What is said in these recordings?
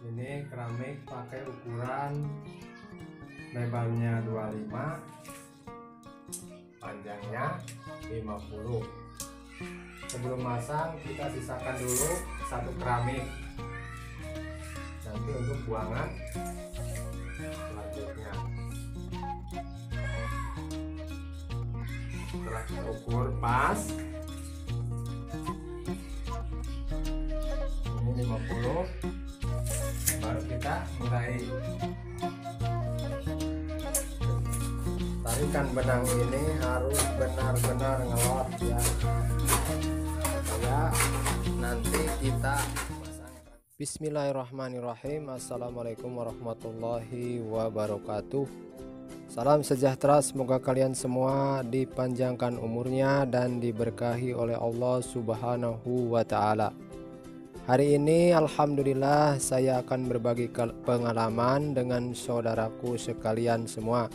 Ini keramik pakai ukuran lebarnya 25, panjangnya 50. Sebelum masang kita sisakan dulu satu keramik nanti untuk buangan selanjutnya. Setelah kita ukur pas, ini 50, baru kita mulai tarikan benang ini harus benar-benar ngelot ya, supaya nanti kita pasang. Bismillahirrahmanirrahim. Assalamualaikum warahmatullahi wabarakatuh. Salam sejahtera, semoga kalian semua dipanjangkan umurnya dan diberkahi oleh Allah Subhanahu wa ta'ala. Hari ini alhamdulillah saya akan berbagi pengalaman dengan saudaraku sekalian semua,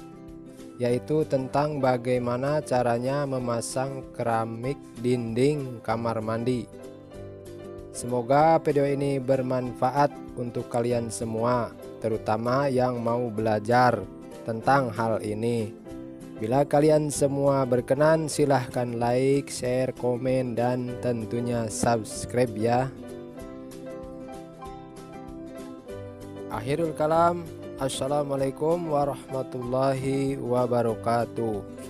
yaitu tentang bagaimana caranya memasang keramik dinding kamar mandi. Semoga video ini bermanfaat untuk kalian semua, terutama yang mau belajar tentang hal ini. Bila kalian semua berkenan, silahkan like, share, komen, dan tentunya subscribe ya. Akhirul kalam, assalamualaikum warahmatullahi wabarakatuh.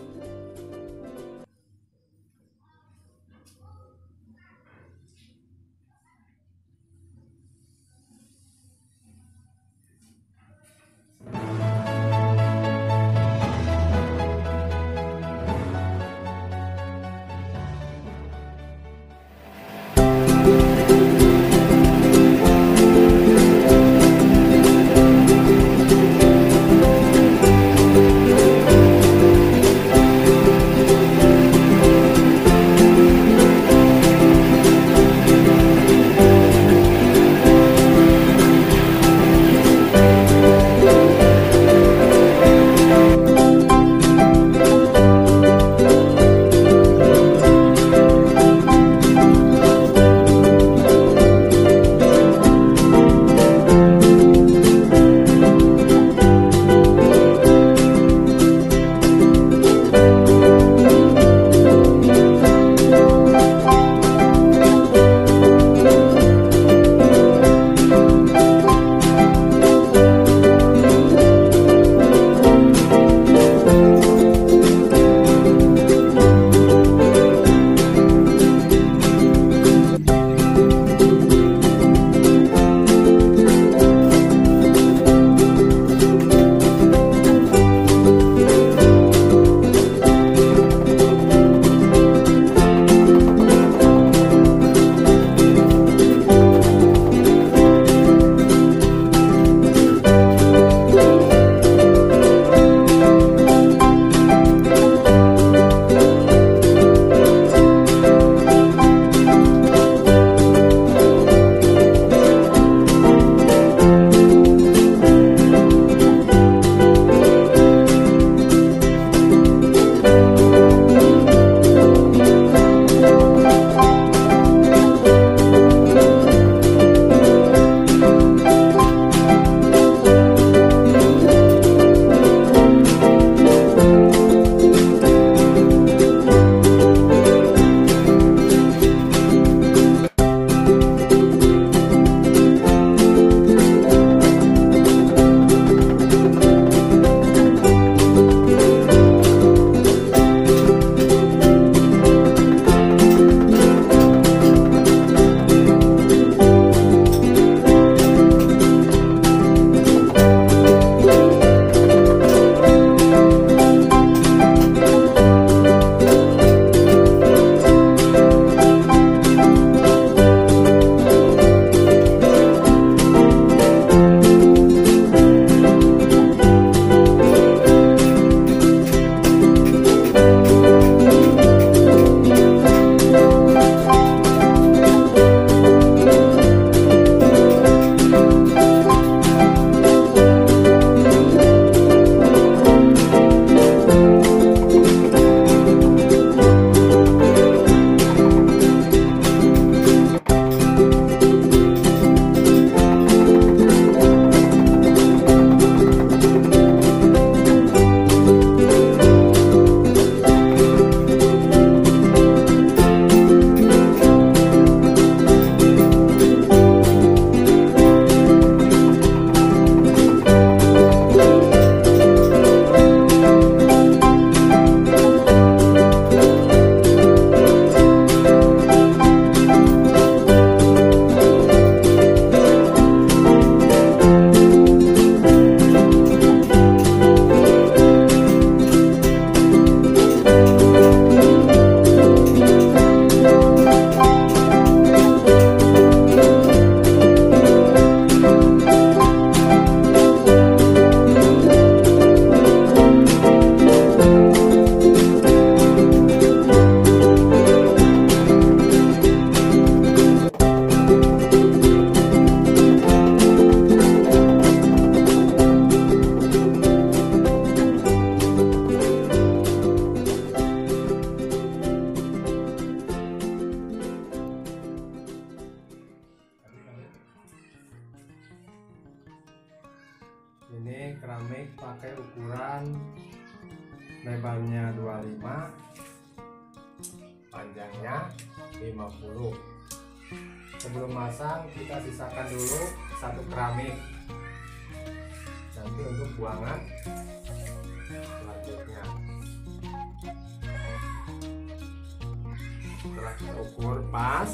keramik pakai ukuran lebarnya 25, panjangnya 50. Sebelum masang kita sisakan dulu satu keramik nanti untuk buangan selanjutnya. Setelah kita ukur pas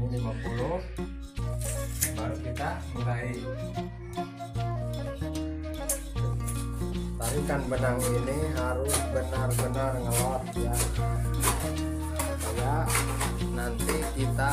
ini 50, baru kita mulai tarikan benang ini harus benar-benar ngelot ya, supaya nanti kita